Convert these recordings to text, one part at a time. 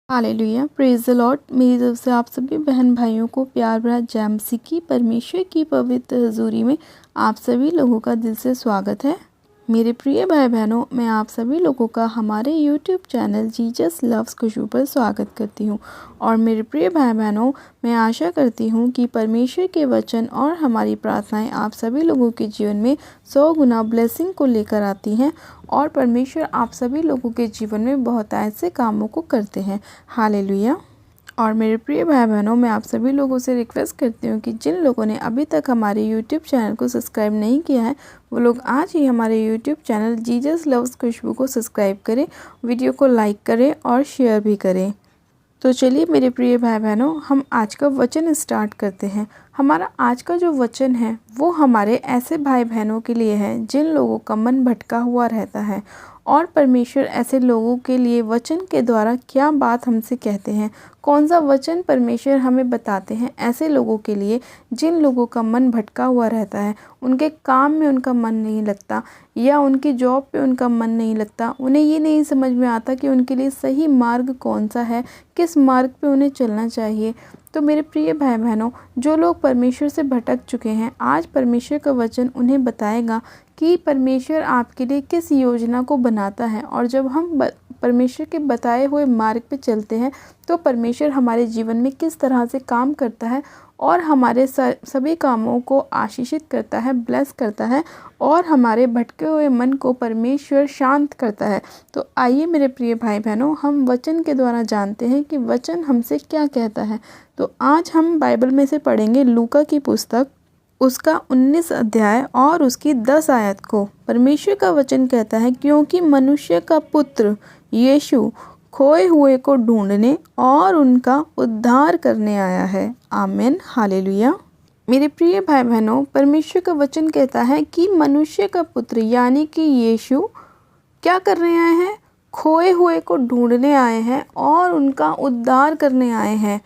Hallelujah, praise the Lord. मेरी तरफ से आप सभी बहन भाइयों को प्यार भरा जय मसीह की परमेश्वर की पवित्र हजूरी में आप सभी लोगों का दिल से स्वागत है। मेरे प्रिय भाई बहनों, मैं आप सभी लोगों का हमारे YouTube चैनल जीसस लव्स खुशबू पर स्वागत करती हूँ। और मेरे प्रिय भाई बहनों, मैं आशा करती हूँ कि परमेश्वर के वचन और हमारी प्रार्थनाएं आप सभी लोगों के जीवन में 100 गुना ब्लेसिंग को लेकर आती हैं और परमेश्वर आप सभी लोगों के जीवन में बहुत ऐसे कामों को करते हैं। हालेलुया। और मेरे प्रिय भाई बहनों, मैं आप सभी लोगों से रिक्वेस्ट करती हूँ कि जिन लोगों ने अभी तक हमारे YouTube चैनल को सब्सक्राइब नहीं किया है, वो लोग आज ही हमारे YouTube चैनल जीसस लव्स खुशबू को सब्सक्राइब करें, वीडियो को लाइक करें और शेयर भी करें। तो चलिए मेरे प्रिय भाई बहनों, हम आज का वचन स्टार्ट करते हैं। हमारा आज का जो वचन है वो हमारे ऐसे भाई बहनों के लिए है जिन लोगों का मन भटका हुआ रहता है, और परमेश्वर ऐसे लोगों के लिए वचन के द्वारा क्या बात हमसे कहते हैं, कौन सा वचन परमेश्वर हमें बताते हैं ऐसे लोगों के लिए जिन लोगों का मन भटका हुआ रहता है, उनके काम में उनका मन नहीं लगता या उनकी जॉब पे उनका मन नहीं लगता, उन्हें ये नहीं समझ में आता कि उनके लिए सही मार्ग कौन सा है, किस मार्ग पे उन्हें चलना चाहिए। तो मेरे प्रिय भाई बहनों, जो लोग परमेश्वर से भटक चुके हैं, आज परमेश्वर का वचन उन्हें बताएगा कि परमेश्वर आपके लिए किस योजना को बनाता है। और जब हम परमेश्वर के बताए हुए मार्ग पे चलते हैं तो परमेश्वर हमारे जीवन में किस तरह से काम करता है और हमारे सभी कामों को आशीषित करता है, ब्लेस करता है, और हमारे भटके हुए मन को परमेश्वर शांत करता है। तो आइए मेरे प्रिय भाई बहनों, हम वचन के द्वारा जानते हैं कि वचन हमसे क्या कहता है। तो आज हम बाइबल में से पढ़ेंगे लूका की पुस्तक, उसका 19 अध्याय और उसकी 10 आयत को। परमेश्वर का वचन कहता है, क्योंकि मनुष्य का पुत्र यीशु खोए हुए को ढूंढने और उनका उद्धार करने आया है। आमीन, हालेलुया। मेरे प्रिय भाई बहनों, परमेश्वर का वचन कहता है कि मनुष्य का पुत्र यानी कि यीशु क्या करने आए हैं? खोए हुए को ढूंढने आए हैं और उनका उद्धार करने आए हैं।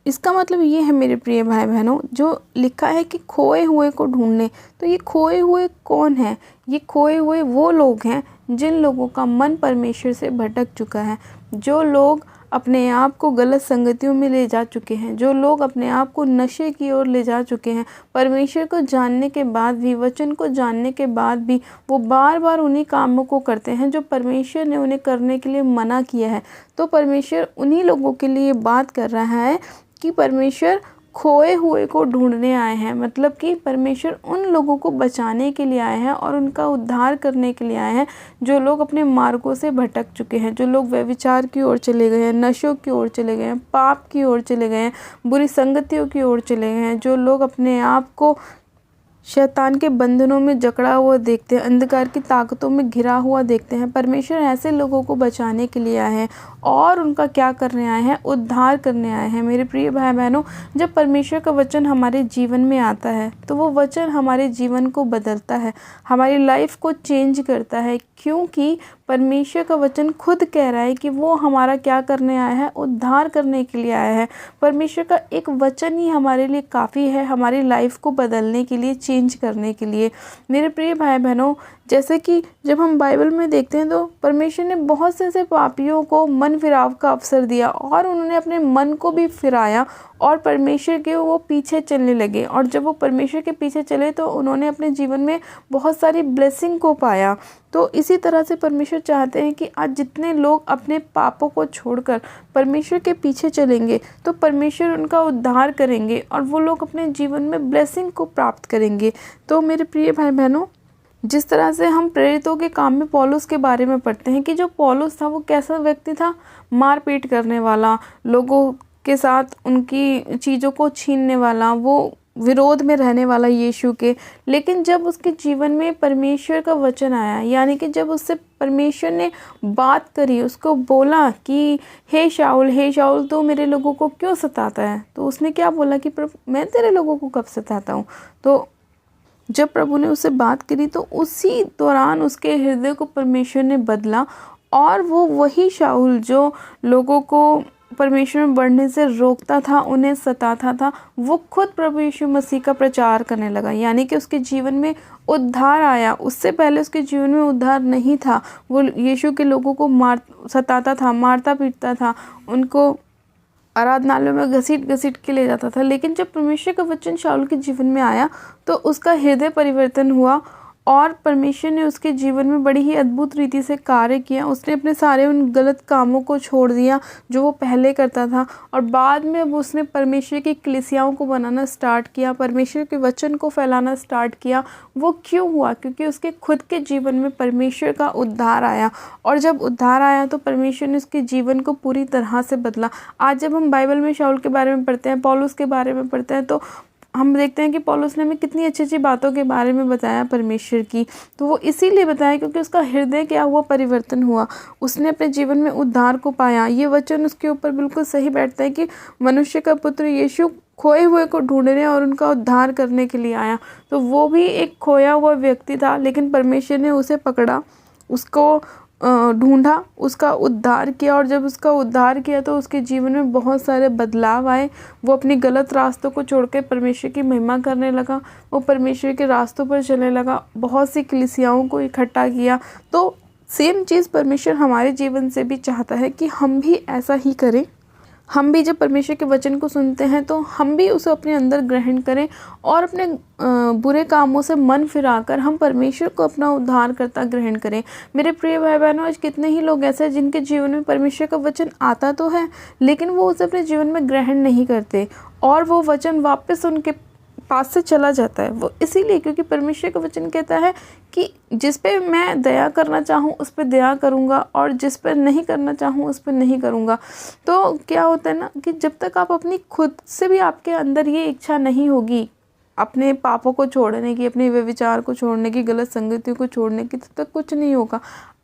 इसका मतलब ये है मेरे प्रिय भाई बहनों, जो लिखा है कि खोए हुए को ढूंढने, तो ये खोए हुए कौन है? ये खोए हुए वो लोग हैं जिन लोगों का मन परमेश्वर से भटक चुका है, जो लोग अपने आप को गलत संगतियों में ले जा चुके हैं, जो लोग अपने आप को नशे की ओर ले जा चुके हैं। परमेश्वर को जानने के बाद भी, वचन को जानने के बाद भी वो बार बार उन्हीं कामों को करते हैं जो परमेश्वर ने उन्हें करने के लिए मना किया है। तो परमेश्वर उन्हीं लोगों के लिए बात कर रहा है कि परमेश्वर खोए हुए को ढूंढने आए हैं, मतलब कि परमेश्वर उन लोगों को बचाने के लिए आए हैं और उनका उद्धार करने के लिए आए हैं जो लोग अपने मार्गों से भटक चुके हैं, जो लोग व्यभिचार की ओर चले गए हैं, नशों की ओर चले गए हैं, पाप की ओर चले गए हैं, बुरी संगतियों की ओर चले गए हैं, जो लोग अपने आप को शैतान के बंधनों में जकड़ा हुआ देखते हैं, अंधकार की ताकतों में घिरा हुआ देखते हैं। परमेश्वर ऐसे लोगों को बचाने के लिए आए हैं और उनका क्या करने आए हैं? उद्धार करने आए हैं। मेरे प्रिय भाई बहनों, जब परमेश्वर का वचन हमारे जीवन में आता है तो वो वचन हमारे जीवन को बदलता है, हमारी लाइफ को चेंज करता है, क्योंकि परमेश्वर का वचन खुद कह रहा है कि वो हमारा क्या करने आया है? उद्धार करने के लिए आया है। परमेश्वर का एक वचन ही हमारे लिए काफ़ी है, हमारी लाइफ को बदलने के लिए, चेंज करने के लिए। मेरे प्रिय भाई बहनों, जैसे कि जब हम बाइबल में देखते हैं तो परमेश्वर ने बहुत से ऐसे पापियों को मन फिराव का अवसर दिया और उन्होंने अपने मन को भी फिराया और परमेश्वर के वो पीछे चलने लगे। और जब वो परमेश्वर के पीछे चले तो उन्होंने अपने जीवन में बहुत सारी ब्लेसिंग को पाया। तो इसी तरह से परमेश्वर चाहते हैं कि आज जितने लोग अपने पापों को छोड़कर परमेश्वर के पीछे चलेंगे तो परमेश्वर उनका उद्धार करेंगे और वो लोग अपने जीवन में ब्लेसिंग को प्राप्त करेंगे। तो मेरे प्रिय भाई बहनों, जिस तरह से हम प्रेरितों के काम में पौलुस के बारे में पढ़ते हैं कि जो पौलुस था वो कैसा व्यक्ति था? मारपीट करने वाला, लोगों के साथ उनकी चीज़ों को छीनने वाला, वो विरोध में रहने वाला यीशु के। लेकिन जब उसके जीवन में परमेश्वर का वचन आया, यानी कि जब उससे परमेश्वर ने बात करी, उसको बोला कि हे शाऊल तो मेरे लोगों को क्यों सताता है? तो उसने क्या बोला कि प्रभु, मैं तेरे लोगों को कब सताता हूँ? तो जब प्रभु ने उससे बात करी तो उसी दौरान उसके हृदय को परमेश्वर ने बदला और वो वही शाऊल जो लोगों को परमेश्वर में बढ़ने से रोकता था, उन्हें सताता था, वो खुद प्रभु यीशु मसीह का प्रचार करने लगा। यानी कि उसके जीवन में उद्धार आया। उससे पहले उसके जीवन में उद्धार नहीं था। वो यीशु के लोगों को सताता था, मारता पीटता था, उनको आराधनालयों में घसीट घसीट के ले जाता था। लेकिन जब परमेश्वर का वचन शाऊल के जीवन में आया तो उसका हृदय परिवर्तन हुआ और परमेश्वर ने उसके जीवन में बड़ी ही अद्भुत रीति से कार्य किया। उसने अपने सारे उन गलत कामों को छोड़ दिया जो वो पहले करता था, और बाद में अब उसने परमेश्वर की कलीसियाओं को बनाना स्टार्ट किया, परमेश्वर के वचन को फैलाना स्टार्ट किया। वो क्यों हुआ? क्योंकि उसके खुद के जीवन में परमेश्वर का उद्धार आया, और जब उद्धार आया तो परमेश्वर ने उसके जीवन को पूरी तरह से बदला। आज जब हम बाइबल में शाऊल के बारे में पढ़ते हैं, पौलुस के बारे में पढ़ते हैं, तो हम देखते हैं कि पौलुस ने हमें कितनी अच्छी अच्छी बातों के बारे में बताया परमेश्वर की। तो वो इसीलिए बताया क्योंकि उसका हृदय क्या हुआ? परिवर्तन हुआ। उसने अपने जीवन में उद्धार को पाया। ये वचन उसके ऊपर बिल्कुल सही बैठता है कि मनुष्य का पुत्र यीशु खोए हुए को ढूंढने और उनका उद्धार करने के लिए आया। तो वो भी एक खोया हुआ व्यक्ति था, लेकिन परमेश्वर ने उसे पकड़ा, उसको ढूंढा, उसका उद्धार किया, और जब उसका उद्धार किया तो उसके जीवन में बहुत सारे बदलाव आए। वो अपनी गलत रास्तों को छोड़कर परमेश्वर की महिमा करने लगा, वो परमेश्वर के रास्तों पर चलने लगा, बहुत सी कलीसियाओं को इकट्ठा किया। तो सेम चीज़ परमेश्वर हमारे जीवन से भी चाहता है कि हम भी ऐसा ही करें। हम भी जब परमेश्वर के वचन को सुनते हैं तो हम भी उसे अपने अंदर ग्रहण करें, और अपने बुरे कामों से मन फिराकर हम परमेश्वर को अपना उद्धारकर्ता ग्रहण करें। मेरे प्रिय भाई बहनों, आज कितने ही लोग ऐसे हैं जिनके जीवन में परमेश्वर का वचन आता तो है, लेकिन वो उसे अपने जीवन में ग्रहण नहीं करते, और वो वचन वापस उनके पास से चला जाता है। वो इसीलिए क्योंकि परमेश्वर का वचन कहता है कि जिस पे मैं दया करना चाहूँ उस पे दया करूँगा, और जिस पे नहीं करना चाहूँ उस पे नहीं करूँगा। तो क्या होता है ना कि जब तक आप अपनी खुद से भी आपके अंदर ये इच्छा नहीं होगी अपने पापों को छोड़ने की, अपने व्यभिचार को छोड़ने की, गलत संगतियों को छोड़ने की, तब तक कुछ नहीं होगा।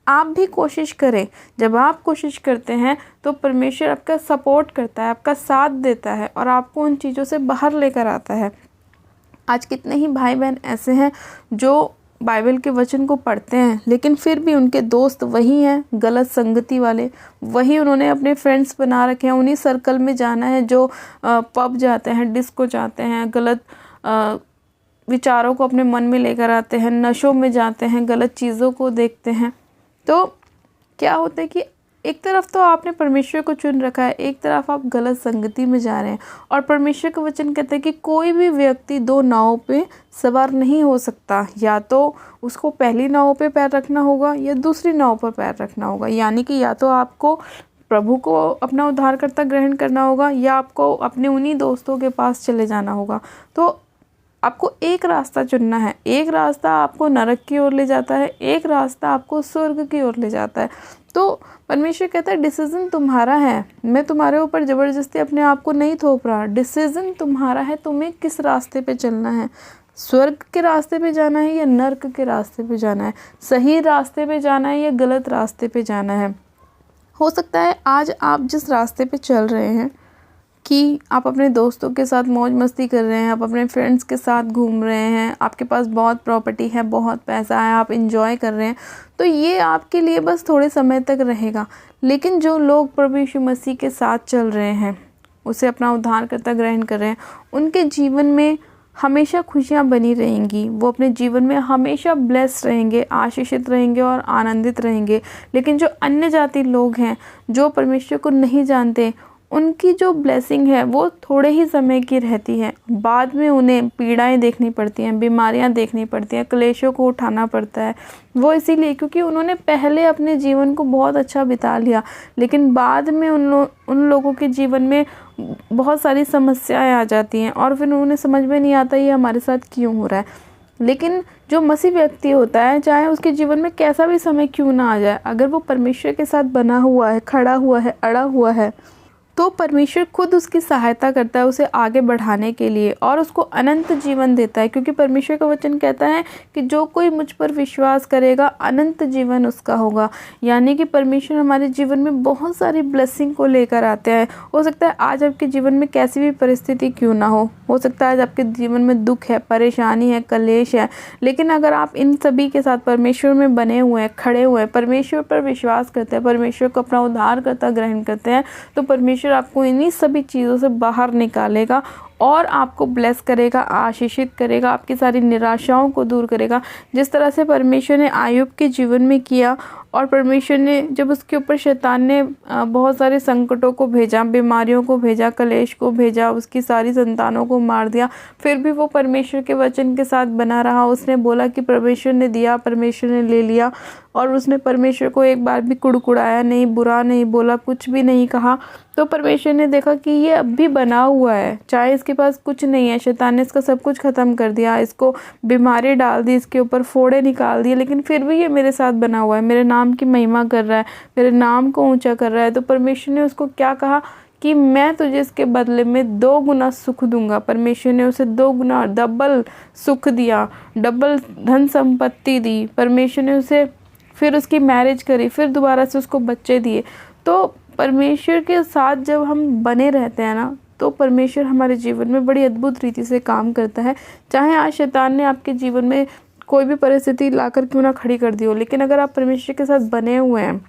आप भी कोशिश करें। जब आप कोशिश करते हैं तो परमेश्वर आपका सपोर्ट करता है, आपका साथ देता है, और आपको उन चीज़ों से बाहर लेकर आता है। आज कितने ही भाई बहन ऐसे हैं जो बाइबल के वचन को पढ़ते हैं, लेकिन फिर भी उनके दोस्त वही हैं, गलत संगति वाले। वही उन्होंने अपने फ्रेंड्स बना रखे हैं, उन्हीं सर्कल में जाना है जो पब जाते हैं, डिस्को जाते हैं, गलत विचारों को अपने मन में लेकर आते हैं, नशों में जाते हैं, गलत चीज़ों को देखते हैं। तो क्या होता है कि एक तरफ तो आपने परमेश्वर को चुन रखा है, एक तरफ आप गलत संगति में जा रहे हैं। और परमेश्वर का वचन कहता है कि कोई भी व्यक्ति दो नावों पे सवार नहीं हो सकता, या तो उसको पहली नाव पे पैर रखना होगा या दूसरी नाव पर पैर रखना होगा। यानी कि या तो आपको प्रभु को अपना उद्धारकर्ता ग्रहण करना होगा, या आपको अपने उन्हीं दोस्तों के पास चले जाना होगा। तो आपको एक रास्ता चुनना है। एक रास्ता आपको नरक की ओर ले जाता है, एक रास्ता आपको स्वर्ग की ओर ले जाता है। तो परमेश्वर कहता है डिसीजन तुम्हारा है, मैं तुम्हारे ऊपर ज़बरदस्ती अपने आप को नहीं थोप रहा। डिसीजन तुम्हारा है, तुम्हें किस रास्ते पे चलना है, स्वर्ग के रास्ते पे जाना है या नरक के रास्ते पे जाना है, सही रास्ते पे जाना है या गलत रास्ते पे जाना है। हो सकता है आज आप जिस रास्ते पे चल रहे हैं कि आप अपने दोस्तों के साथ मौज मस्ती कर रहे हैं, आप अपने फ्रेंड्स के साथ घूम रहे हैं, आपके पास बहुत प्रॉपर्टी है, बहुत पैसा है, आप एंजॉय कर रहे हैं, तो ये आपके लिए बस थोड़े समय तक रहेगा। लेकिन जो लोग प्रभु यीशु मसीह के साथ चल रहे हैं, उसे अपना उद्धारकर्ता ग्रहण कर रहे हैं, उनके जीवन में हमेशा खुशियाँ बनी रहेंगी। वो अपने जीवन में हमेशा ब्लेस्ड रहेंगे, आशीषित रहेंगे और आनंदित रहेंगे। लेकिन जो अन्य जाति लोग हैं, जो परमेश्वर को नहीं जानते, उनकी जो ब्लेसिंग है वो थोड़े ही समय की रहती है। बाद में उन्हें पीड़ाएं देखनी पड़ती हैं, बीमारियां देखनी पड़ती हैं, क्लेशों को उठाना पड़ता है। वो इसीलिए क्योंकि उन्होंने पहले अपने जीवन को बहुत अच्छा बिता लिया, लेकिन बाद में उन लोगों के जीवन में बहुत सारी समस्याएं आ जाती हैं, और फिर उन्हें समझ में नहीं आता ये हमारे साथ क्यों हो रहा है। लेकिन जो मसीह व्यक्ति होता है, चाहे उसके जीवन में कैसा भी समय क्यों ना आ जाए, अगर वो परमेश्वर के साथ बना हुआ है, खड़ा हुआ है, अड़ा हुआ है, तो परमेश्वर खुद उसकी सहायता करता है उसे आगे बढ़ाने के लिए, और उसको अनंत जीवन देता है। क्योंकि परमेश्वर का वचन कहता है कि जो कोई मुझ पर विश्वास करेगा अनंत जीवन उसका होगा। यानी कि परमेश्वर हमारे जीवन में बहुत सारी ब्लेसिंग को लेकर आते हैं। हो सकता है आज आपके जीवन में कैसी भी परिस्थिति क्यों ना हो सकता है आज आपके जीवन में दुख है, परेशानी है, कलेश है, लेकिन अगर आप इन सभी के साथ परमेश्वर में बने हुए हैं, खड़े हुए हैं, परमेश्वर पर विश्वास करते हैं, परमेश्वर को अपना उद्धारकर्ता ग्रहण करते हैं, तो परमेश्वर परमेश्वर आपको इन्हीं सभी चीज़ों से बाहर निकालेगा और आपको ब्लेस करेगा, आशीषित करेगा, आपकी सारी निराशाओं को दूर करेगा। जिस तरह से परमेश्वर ने आयुब के जीवन में किया, और परमेश्वर ने जब उसके ऊपर शैतान ने बहुत सारे संकटों को भेजा, बीमारियों को भेजा, कलेश को भेजा, उसकी सारी संतानों को मार दिया, फिर भी वो परमेश्वर के वचन के साथ बना रहा। उसने बोला कि परमेश्वर ने दिया, परमेश्वर ने ले लिया, और उसने परमेश्वर को एक बार भी कुड़कुड़ाया नहीं, बुरा नहीं बोला, कुछ भी नहीं कहा। तो परमेश्वर ने देखा कि ये अब भी बना हुआ है, चाहे इसके पास कुछ नहीं है, शैतान ने इसका सब कुछ ख़त्म कर दिया, इसको बीमारी डाल दी, इसके ऊपर फोड़े निकाल दिए, लेकिन फिर भी ये मेरे साथ बना हुआ है, मेरे नाम की महिमा कर रहा है, मेरे नाम को ऊंचा कर रहा है। तो परमेश्वर ने उसको क्या कहा कि मैं तुझे इसके बदले में 2 गुना सुख दूंगा। परमेश्वर ने उसे 2 गुना डबल सुख दिया, डबल धन संपत्ति दी। परमेश्वर ने उसे फिर उसकी मैरिज करी, फिर दोबारा से उसको बच्चे दिए। तो परमेश्वर के साथ जब हम बने रहते हैं ना, तो परमेश्वर हमारे जीवन में बड़ी अद्भुत रीति से काम करता है। चाहे आज शैतान ने आपके जीवन में कोई भी परिस्थिति लाकर क्यों ना खड़ी कर दी हो, लेकिन अगर आप परमेश्वर के साथ बने हुए हैं,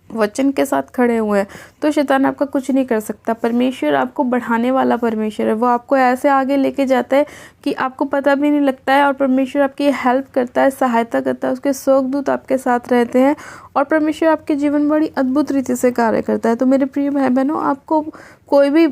वचन के साथ खड़े हुए हैं, तो शैतान आपका कुछ नहीं कर सकता। परमेश्वर आपको बढ़ाने वाला परमेश्वर है। वो आपको ऐसे आगे लेके जाता है कि आपको पता भी नहीं लगता है, और परमेश्वर आपकी हेल्प करता है, सहायता करता है, उसके स्वर्गदूत आपके साथ रहते हैं, और परमेश्वर आपके जीवन में बड़ी अद्भुत रीति से कार्य करता है। तो मेरे प्रिय भाई बहनों, आपको कोई भी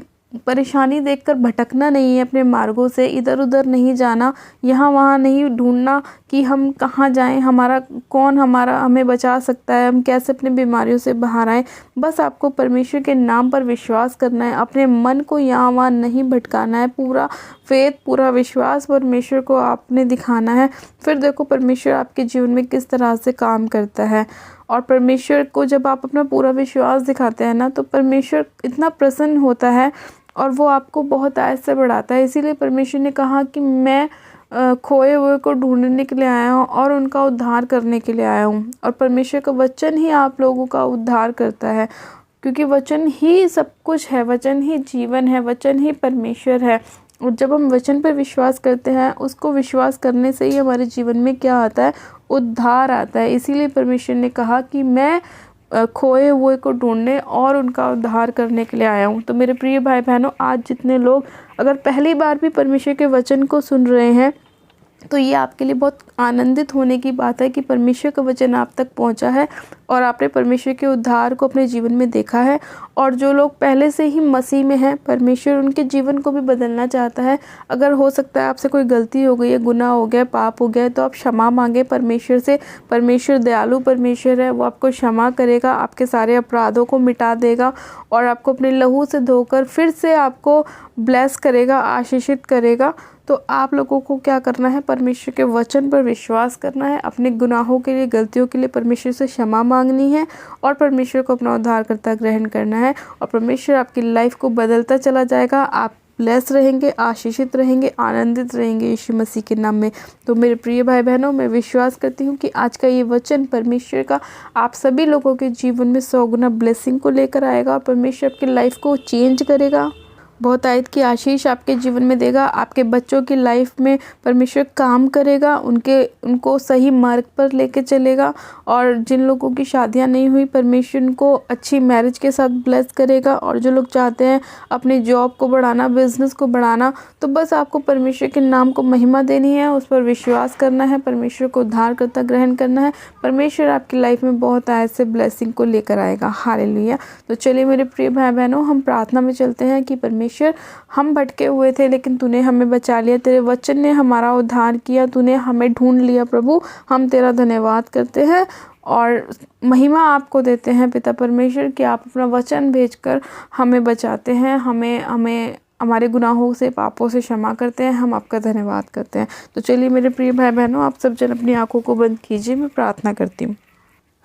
परेशानी देखकर भटकना नहीं है, अपने मार्गों से इधर उधर नहीं जाना, यहाँ वहाँ नहीं ढूंढना कि हम कहाँ जाएं, हमें बचा सकता है, हम कैसे अपने बीमारियों से बाहर आएं। बस आपको परमेश्वर के नाम पर विश्वास करना है, अपने मन को यहाँ वहाँ नहीं भटकाना है, पूरा फेथ, पूरा विश्वास परमेश्वर को आपने दिखाना है। फिर देखो परमेश्वर आपके जीवन में किस तरह से काम करता है। और परमेश्वर को जब आप अपना पूरा विश्वास दिखाते हैं ना, तो परमेश्वर इतना प्रसन्न होता है और वो आपको बहुत आयत से बढ़ाता है। इसीलिए परमेश्वर ने कहा कि मैं खोए हुए को ढूंढने के लिए आया हूँ और उनका उद्धार करने के लिए आया हूँ। और परमेश्वर का वचन ही आप लोगों का उद्धार करता है, क्योंकि वचन ही सब कुछ है, वचन ही जीवन है, वचन ही परमेश्वर है। और जब हम वचन पर विश्वास करते हैं, उसको विश्वास करने से ही हमारे जीवन में क्या आता है, उद्धार आता है। इसीलिए परमेश्वर ने कहा कि मैं खोए हुए को ढूंढने और उनका उद्धार करने के लिए आया हूँ। तो मेरे प्रिय भाई बहनों, आज जितने लोग अगर पहली बार भी परमेश्वर के वचन को सुन रहे हैं, तो ये आपके लिए बहुत आनंदित होने की बात है कि परमेश्वर का वचन आप तक पहुंचा है और आपने परमेश्वर के उद्धार को अपने जीवन में देखा है। और जो लोग पहले से ही मसीह में हैं, परमेश्वर उनके जीवन को भी बदलना चाहता है। अगर हो सकता है आपसे कोई गलती हो गई है, गुनाह हो गया, पाप हो गया है, तो आप क्षमा मांगे परमेश्वर से। परमेश्वर दयालु परमेश्वर है, वो आपको क्षमा करेगा, आपके सारे अपराधों को मिटा देगा और आपको अपने लहू से धोकर फिर से आपको ब्लेस करेगा, आशीषित करेगा। तो आप लोगों को क्या करना है, परमेश्वर के वचन पर विश्वास करना है, अपने गुनाहों के लिए, गलतियों के लिए परमेश्वर से क्षमा मांगनी है और परमेश्वर को अपना उद्धारकर्ता ग्रहण करना है। और परमेश्वर आपकी लाइफ को बदलता चला जाएगा। आप ब्लेस रहेंगे, आशीषित रहेंगे, आनंदित रहेंगे यीशु मसीह के नाम में। तो मेरे प्रिय भाई बहनों, मैं विश्वास करती हूँ कि आज का ये वचन परमेश्वर का आप सभी लोगों के जीवन में 100 गुना ब्लेसिंग को लेकर आएगा और परमेश्वर आपकी लाइफ को चेंज करेगा, बहुत आयत की आशीष आपके जीवन में देगा। आपके बच्चों की लाइफ में परमेश्वर काम करेगा, उनको सही मार्ग पर लेके चलेगा। और जिन लोगों की शादियां नहीं हुई, परमेश्वर उनको अच्छी मैरिज के साथ ब्लेस करेगा। और जो लोग चाहते हैं अपनी जॉब को बढ़ाना, बिजनेस को बढ़ाना, तो बस आपको परमेश्वर के नाम को महिमा देनी है, उस पर विश्वास करना है, परमेश्वर को उद्धारकर्ता ग्रहण करना है। परमेश्वर आपकी लाइफ में बहुत आयत से ब्लेसिंग को लेकर आएगा। हालेलुया। तो चलिए मेरे प्रिय भाई बहनों, हम प्रार्थना में चलते हैं कि परमेश्वर, हम भटके हुए थे लेकिन तूने हमें बचा लिया, तेरे वचन ने हमारा उद्धार किया, तूने हमें ढूंढ लिया। प्रभु, हम तेरा धन्यवाद करते हैं और महिमा आपको देते हैं पिता परमेश्वर कि आप अपना वचन भेजकर हमें बचाते हैं, हमें हमारे गुनाहों से, पापों से क्षमा करते हैं। हम आपका धन्यवाद करते हैं। तो चलिए मेरे प्रिय भाई बहनों, आप सब जन अपनी आंखों को बंद कीजिए, मैं प्रार्थना करती हूँ।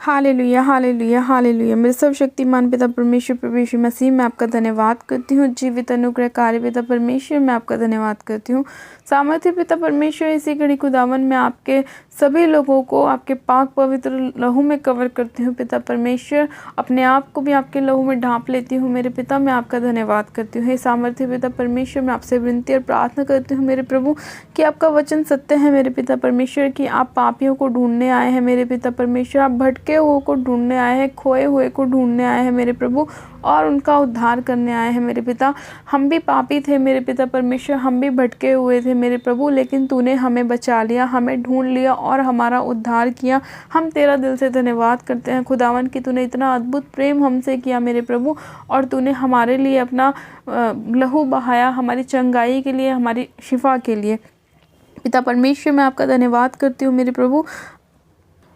Hallelujah, hallelujah, hallelujah. मेरे सर्वशक्तिमान पिता परमेश्वर प्रभु यीशु मसीह, मैं आपका धन्यवाद करती हूँ। जीवित अनुग्रहकारी पिता परमेश्वर, मैं आपका धन्यवाद करती हूँ। सामर्थ्य पिता परमेश्वर, इसी घड़ी खुदावन में आपके सभी लोगों को आपके पाक पवित्र लहू में कवर करती हूँ। पिता परमेश्वर, अपने आप को भी आपके लहू में ढांप लेती हूँ। मेरे पिता, मैं आपका धन्यवाद करती हूँ। हे सामर्थ्य पिता परमेश्वर, मैं आपसे विनती और प्रार्थना करती हूँ मेरे प्रभु कि आपका वचन सत्य है। मेरे पिता परमेश्वर, कि आप पापियों को ढूंढने आए हैं। मेरे पिता परमेश्वर, आप भटके भटके हुए को ढूंढने आए हैं, खोए हुए को ढूंढने आए हैं मेरे प्रभु, और उनका उद्धार करने आए हैं मेरे पिता। हम भी पापी थे मेरे पिता परमेश्वर, हम भी भटके हुए थे मेरे प्रभु, लेकिन तूने हमें बचा लिया, हमें ढूंढ लिया और हमारा उद्धार किया। हम तेरा दिल से धन्यवाद करते हैं खुदावन कि तूने इतना अद्भुत प्रेम हमसे किया मेरे प्रभु, और तूने हमारे लिए अपना लहू बहाया, हमारी चंगाई के लिए, हमारी शिफा के लिए। पिता परमेश्वर, मैं आपका धन्यवाद करती हूँ मेरे प्रभु।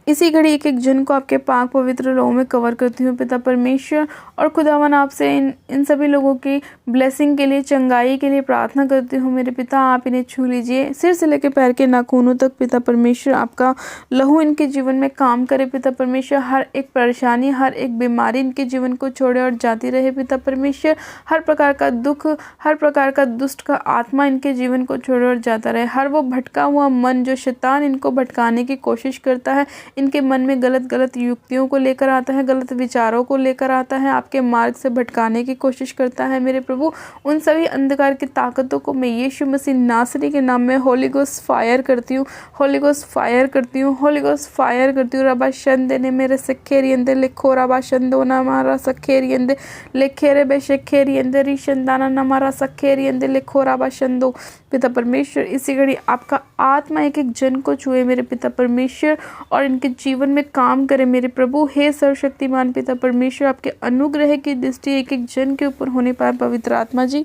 इसी घड़ी एक एक जन को आपके पाक पवित्र लोगों में कवर करती हूँ पिता परमेश्वर, और खुदावन आपसे इन सभी लोगों की ब्लेसिंग के लिए, चंगाई के लिए प्रार्थना करती हूँ मेरे पिता। आप इन्हें छू लीजिए, सिर से लेकर पैर के नाखूनों तक पिता परमेश्वर। आपका लहू इनके जीवन में काम करे पिता परमेश्वर। हर एक परेशानी, हर एक बीमारी इनके जीवन को छोड़े और जाती रहे पिता परमेश्वर। हर प्रकार का दुख, हर प्रकार का दुष्ट का आत्मा इनके जीवन को छोड़े और जाता रहे। हर वो भटका हुआ मन जो शैतान इनको भटकाने की कोशिश करता है, इनके मन में गलत गलत युक्तियों को लेकर आता है, गलत विचारों को लेकर आता है, आपके मार्ग से भटकाने की कोशिश करता है मेरे प्रभु, उन सभी अंधकार की ताकतों को मैं यीशु मसीह नासरी के नाम में होली गोस्ट फायर करती हूँ, होली गोस्ट फायर करती हूँ, होली गोस्ट फायर करती हूँ। रबा शंदे ने मेरे सखेरियंदे लिखो, रबा शंदो ना मारा सखेरियंदे लिखे बे शखेरियंदे रिशंदाना ना मारा सखेरियंदे लिखो, रबा शंदो। पिता परमेश्वर, इसी घड़ी आपका आत्मा एक एक जन को छुए मेरे पिता परमेश्वर, और इनके जीवन में काम करे मेरे प्रभु। हे सर्वशक्तिमान पिता परमेश्वर, आपके अनुग्रह की दृष्टि एक एक जन के ऊपर होने पाए पवित्र आत्मा जी।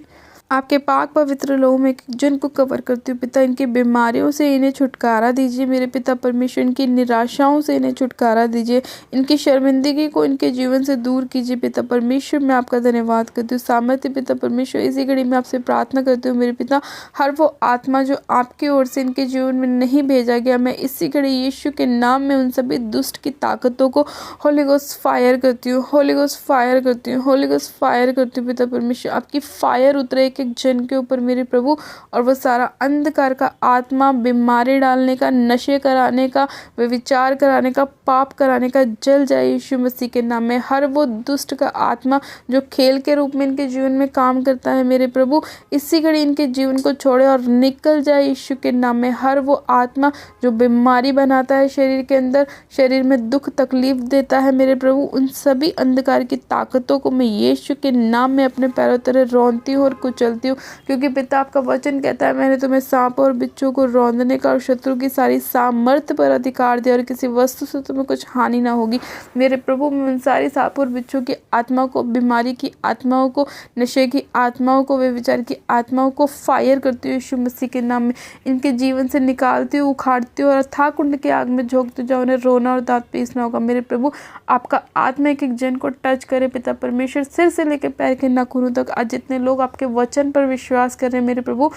आपके पाक पवित्र लोगों में एक जन को कवर करती हूँ पिता। इनकी बीमारियों से इन्हें छुटकारा दीजिए मेरे पिता परमेश्वर। इनकी निराशाओं से इन्हें छुटकारा दीजिए, इनकी शर्मिंदगी को इनके जीवन से दूर कीजिए पिता परमेश्वर। मैं आपका धन्यवाद करती हूँ सामर्थ्य पिता परमेश्वर। इसी घड़ी में आपसे प्रार्थना करती हूँ मेरे पिता, हर वो आत्मा जो आपकी ओर से इनके जीवन में नहीं भेजा गया, मैं इसी घड़ी यीशु के नाम में उन सभी दुष्ट की ताकतों को होली गोस्ट फायर करती हूँ, होली गोस्ट फायर करती हूँ, होली गोस्ट फायर करती हूँ पिता परमेश्वर। आपकी फायर उतरे एक एक जन के ऊपर मेरे प्रभु, और वो सारा अंधकार का आत्मा, बीमारी डालने का, नशे कराने का, व्यभिचार कराने का, पाप कराने का, जल जाए यीशु मसीह के नाम में। हर वो दुष्ट का आत्मा जो खेल के रूप में इनके जीवन में काम करता है मेरे प्रभु, इसी घड़ी इनके जीवन को छोड़े और निकल जाए यीशु के नाम में। हर वो आत्मा जो बीमारी बनाता है शरीर के अंदर, शरीर में दुख तकलीफ देता है मेरे प्रभु, उन सभी अंधकार की ताकतों को मैं यीशु के नाम में अपने पैरों तरह रौंदती हूँ और कुचलती हूँ, क्योंकि पिता आपका वचन कहता है, मैंने तुम्हें सांप और बिच्छू को रौंदने का और शत्रु की सारी सामर्थ्य पर अधिकार दिया, और किसी वस्तु से तुम्हें कुछ हानि ना होगी मेरे प्रभु। मैं उन सारी सांप और बिच्छू की आत्मा को, बीमारी की आत्माओं को, नशे की आत्माओं को, व्यभिचार की आत्माओं को फायर करती हूँ यीशु मसीह के नाम में। इनके जीवन से निकालती हूँ, उखाड़ती हूँ और अथाह कुंड की आग में झोंकती जाओ, उन्हें रोना और दांत पीसना होगा मेरे प्रभु। आपका आत्मा एक एक जन को टच करे पिता परमेश्वर, सिर से लेकर पैर के नाखूनों तक। आज जितने लोग आपके वचन पर विश्वास कर रहे हैं मेरे प्रभु,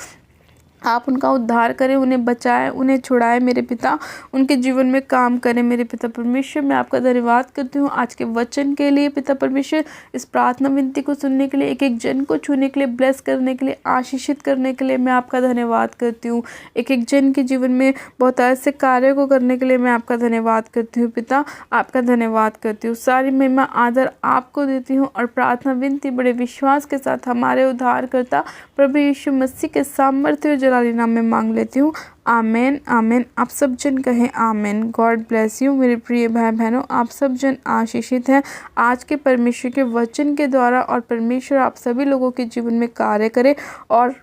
आप उनका उद्धार करें, उन्हें बचाएं, उन्हें छुड़ाएं मेरे पिता, उनके जीवन में काम करें मेरे पिता परमेश्वर। मैं आपका धन्यवाद करती हूँ आज के वचन के लिए पिता परमेश्वर, इस प्रार्थना विनती को सुनने के लिए, एक एक जन को छूने के लिए, ब्लेस करने के लिए, आशीषित करने के लिए मैं आपका धन्यवाद करती हूँ। एक एक जन के जीवन में बहुत ऐसे कार्यों को करने के लिए मैं आपका धन्यवाद करती हूँ पिता, आपका धन्यवाद करती हूँ। सारी महिमा आदर आपको देती हूँ, और प्रार्थना विनती बड़े विश्वास के साथ हमारे उद्धारकर्ता प्रभु यीशु मसीह के सामर्थ्य जलाली नाम में मांग लेती हूँ। आमेन, आमेन। आप सब जन कहें आमेन। गॉड ब्लेस यू मेरे प्रिय भाई बहनों, आप सब जन आशीषित हैं आज के परमेश्वर के वचन के द्वारा, और परमेश्वर आप सभी लोगों के जीवन में कार्य करे, और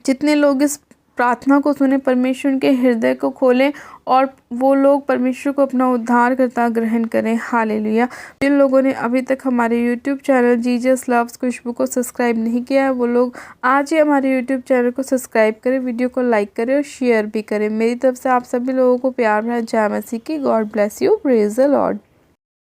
जितने लोग इस प्रार्थना को सुने परमेश्वर उनके हृदय को खोलें, और वो लोग परमेश्वर को अपना उद्धार करता ग्रहण करें। हालेलुया। जिन लोगों ने अभी तक हमारे YouTube चैनल जीसस लव्स खुशबू को सब्सक्राइब नहीं किया है, वो लोग आज ही हमारे YouTube चैनल को सब्सक्राइब करें, वीडियो को लाइक करें और शेयर भी करें। मेरी तरफ से आप सभी लोगों को प्यार भरा जय मसीह की। God bless you. Praise the Lord.